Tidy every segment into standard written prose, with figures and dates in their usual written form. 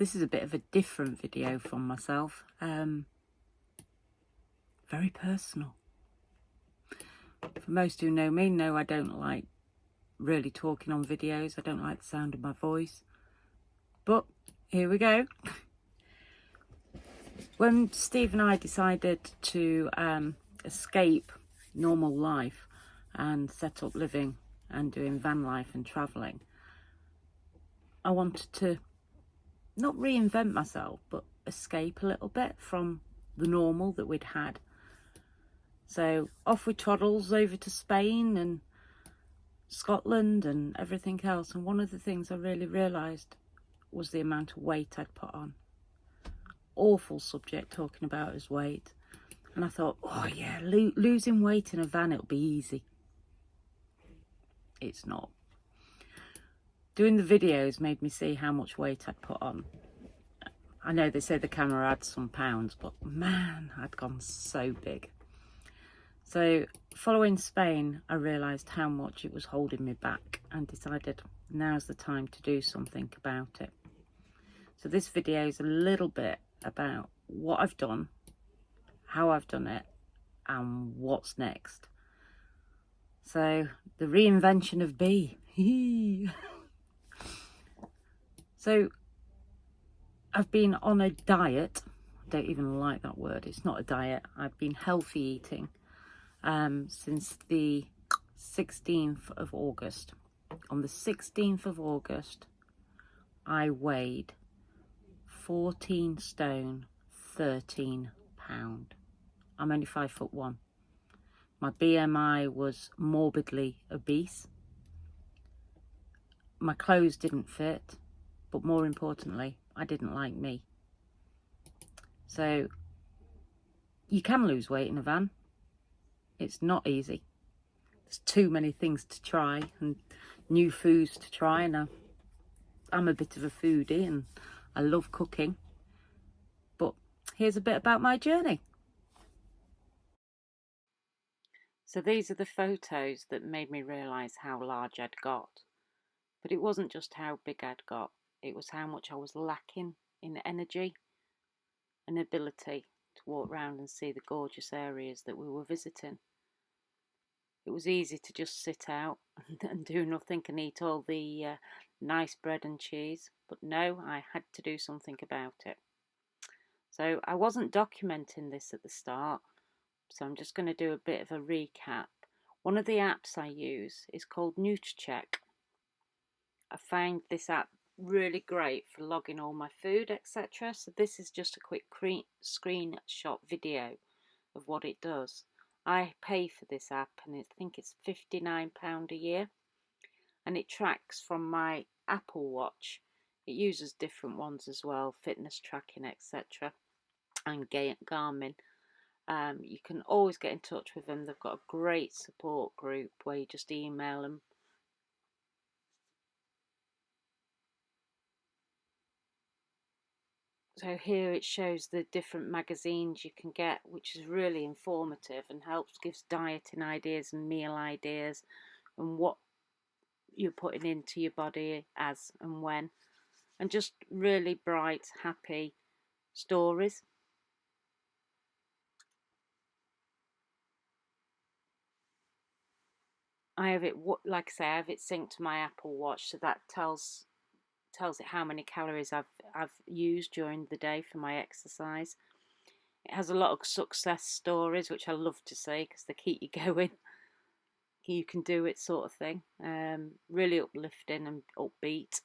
this is a bit of a different video from myself. Very personal. For most who know me know I don't like really talking on videos. I don't like the sound of my voice. But here we go. When Steve and I decided to escape normal life and set up living and doing van life and travelling, I wanted to not reinvent myself, but escape a little bit from the normal that we'd had. So off we toddles over to Spain and Scotland and everything else. And one of the things I really realised was the amount of weight I'd put on. Awful subject talking about is weight. And I thought, oh yeah, losing weight in a van, it'll be easy. It's not. Doing the videos made me see how much weight I'd put on. I know they say the camera adds some pounds, but man, I'd gone so big. So following Spain, I realised how much it was holding me back and decided now's the time to do something about it. So this video is a little bit about what I've done, how I've done it, and what's next. So the reinvention of B. So I've been on a diet. I don't even like that word. It's not a diet. I've been healthy eating since the 16th of August. On the 16th of August, I weighed 14 stone, 13 pound. I'm only 5'1". My BMI was morbidly obese. My clothes didn't fit, but more importantly, I didn't like me. So you can lose weight in a van. It's not easy. There's too many things to try and new foods to try, and I'm a bit of a foodie and I love cooking. But here's a bit about my journey. So these are the photos that made me realise how large I'd got. But it wasn't just how big I'd got, it was how much I was lacking in energy and ability to walk around and see the gorgeous areas that we were visiting. It was easy to just sit out and do nothing and eat all the nice bread and cheese, but no, I had to do something about it. So I wasn't documenting this at the start, so I'm just going to do a bit of a recap. One of the apps I use is called NutriCheck. I find this app really great for logging all my food, etc. So this is just a quick screenshot video of what it does. I pay for this app and I think it's £59 a year, and it tracks from my Apple Watch. It uses different ones as well, fitness tracking, etc. and Garmin. You can always get in touch with them. They've got a great support group where you just email them. So here it shows the different magazines you can get, which is really informative and gives dieting ideas and meal ideas and what you're putting into your body as and when, and just really bright, happy stories. I have it, like I say, I have it synced to my Apple Watch, so that tells it how many calories I've used during the day for my exercise. It has a lot of success stories, which I love to see because they keep you going. You can do it, sort of thing. Really uplifting and upbeat.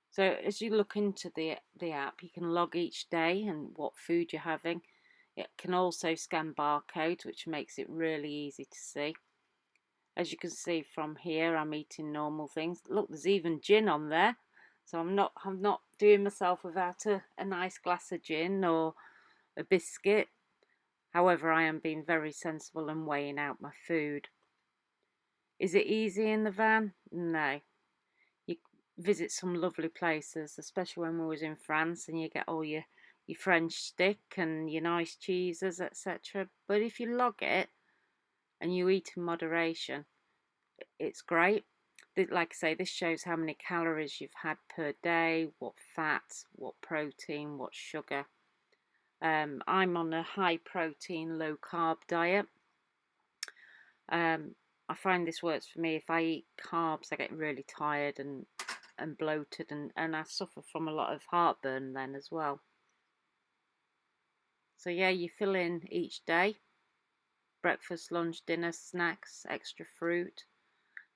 So as you look into the app, you can log each day and what food you're having. It can also scan barcodes, which makes it really easy to see. As you can see from here, I'm eating normal things. Look, there's even gin on there. So I'm not doing myself without a nice glass of gin or a biscuit. However, I am being very sensible and weighing out my food. Is it easy in the van? No. You visit some lovely places, especially when we was in France, and you get all your French stick and your nice cheeses, etc. But if you log it and you eat in moderation, it's great. Like I say, this shows how many calories you've had per day, what fat, what protein, what sugar. I'm on a high protein, low carb diet. I find this works for me. If I eat carbs, I get really tired and bloated, and I suffer from a lot of heartburn then as well. So yeah, you fill in each day: breakfast, lunch, dinner, snacks, extra fruit,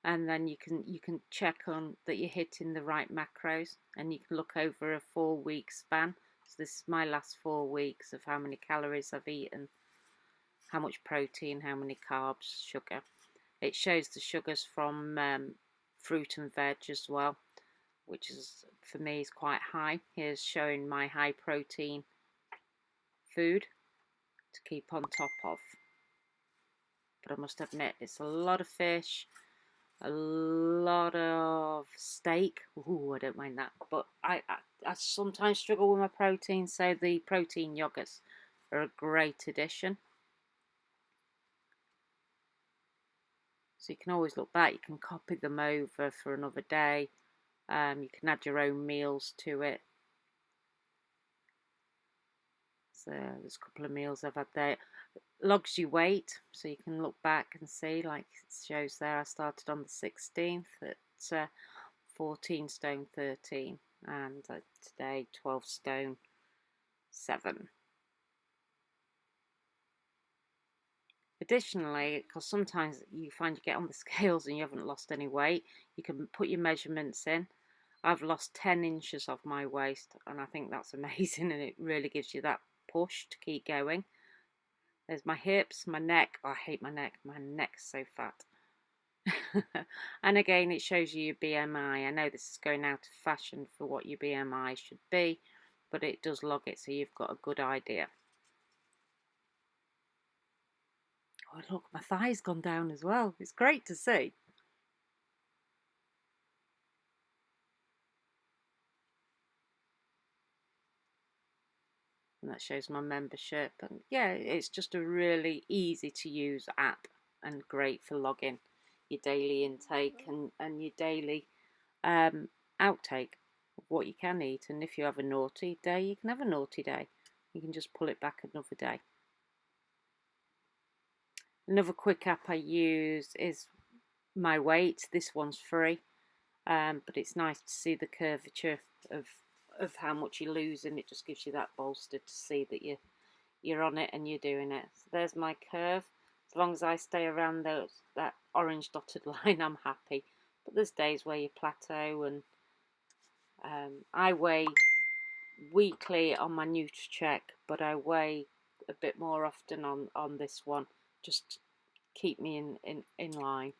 and then you can check on that you're hitting the right macros, and you can look over a 4 week span. So this is my last 4 weeks of how many calories I've eaten, how much protein, how many carbs, sugar. It shows the sugars from fruit and veg as well, which is for me is quite high. Here's showing my high protein food to keep on top of. But I must admit, it's a lot of fish, a lot of steak. Ooh, I don't mind that. But I sometimes struggle with my protein, so the protein yogurts are a great addition. So you can always look back, you can copy them over for another day. You can add your own meals to it. So there's a couple of meals I've had there. Logs your weight, so you can look back and see, like it shows there, I started on the 16th at 14 stone 13, and today 12 stone 7. Additionally, because sometimes you find you get on the scales and you haven't lost any weight, you can put your measurements in. I've lost 10 inches off my waist, and I think that's amazing, and it really gives you that push to keep going. There's my hips, my neck. Oh, I hate my neck. My neck's so fat. And again, it shows you your BMI. I know this is going out of fashion for what your BMI should be, but it does log it, so you've got a good idea. Oh, look, my thigh's gone down as well. It's great to see. And that shows my membership. And yeah, it's just a really easy to use app and great for logging your daily intake and your daily outtake of what you can eat. And if you have a naughty day, you can have a naughty day. You can just pull it back another day. Another quick app I use is My Weight. This one's free, but it's nice to see the curvature of how much you lose, and it just gives you that bolster to see that you're on it and you're doing it. So there's my curve. As long as I stay around that orange dotted line, I'm happy. But there's days where you plateau, and I weigh weekly on my NutriCheck, but I weigh a bit more often on this one, just to keep me in line.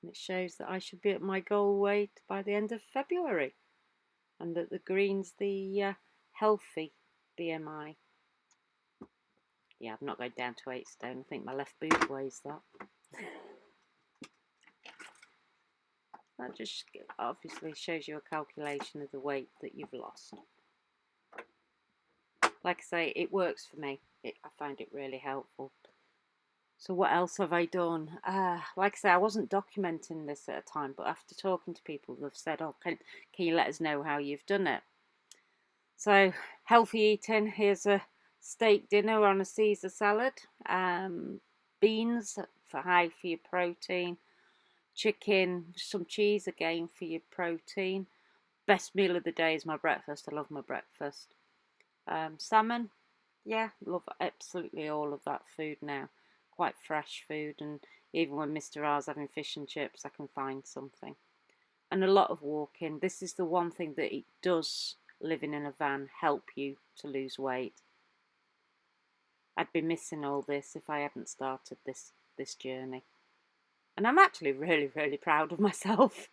And it shows that I should be at my goal weight by the end of February, and that the green's the healthy BMI. Yeah, I'm not going down to 8 stone. I think my left boob weighs that. That just obviously shows you a calculation of the weight that you've lost. Like I say, it works for me. I find it really helpful. So what else have I done? Like I say, I wasn't documenting this at a time, but after talking to people, they've said, oh, can you let us know how you've done it? So healthy eating, here's a steak dinner on a Caesar salad, beans for high for your protein, chicken, some cheese again for your protein. Best meal of the day is my breakfast. I love my breakfast. Salmon, yeah, love absolutely all of that food now. Quite fresh food, and even when Mr. R's having fish and chips, I can find something. And a lot of walking. This is the one thing that it does, living in a van, help you to lose weight. I'd be missing all this if I hadn't started this journey. And I'm actually really, really proud of myself.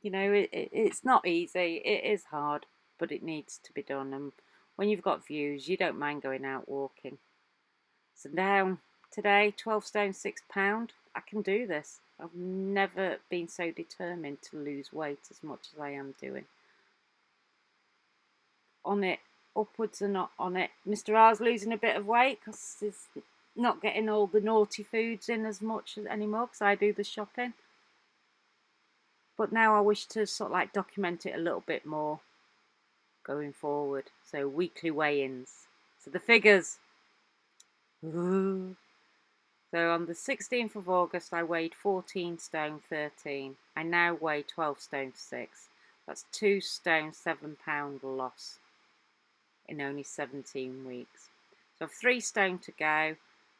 You know, it's not easy. It is hard, but it needs to be done. And when you've got views, you don't mind going out walking. So now, today, 12 stone 6 pound. I can do this. I've never been so determined to lose weight as much as I am doing. On it, upwards and not on it. Mr. R's losing a bit of weight because not getting all the naughty foods in as much anymore because I do the shopping. But now I wish to sort of like document it a little bit more going forward. So weekly weigh-ins. So the figures. Ooh. So on the 16th of August I weighed 14 stone 13. I now weigh 12 stone 6. That's 2 stone 7 pound loss in only 17 weeks. So I've 3 stone to go.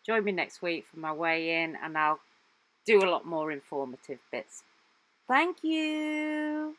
Join me next week for my weigh-in and I'll do a lot more informative bits. Thank you.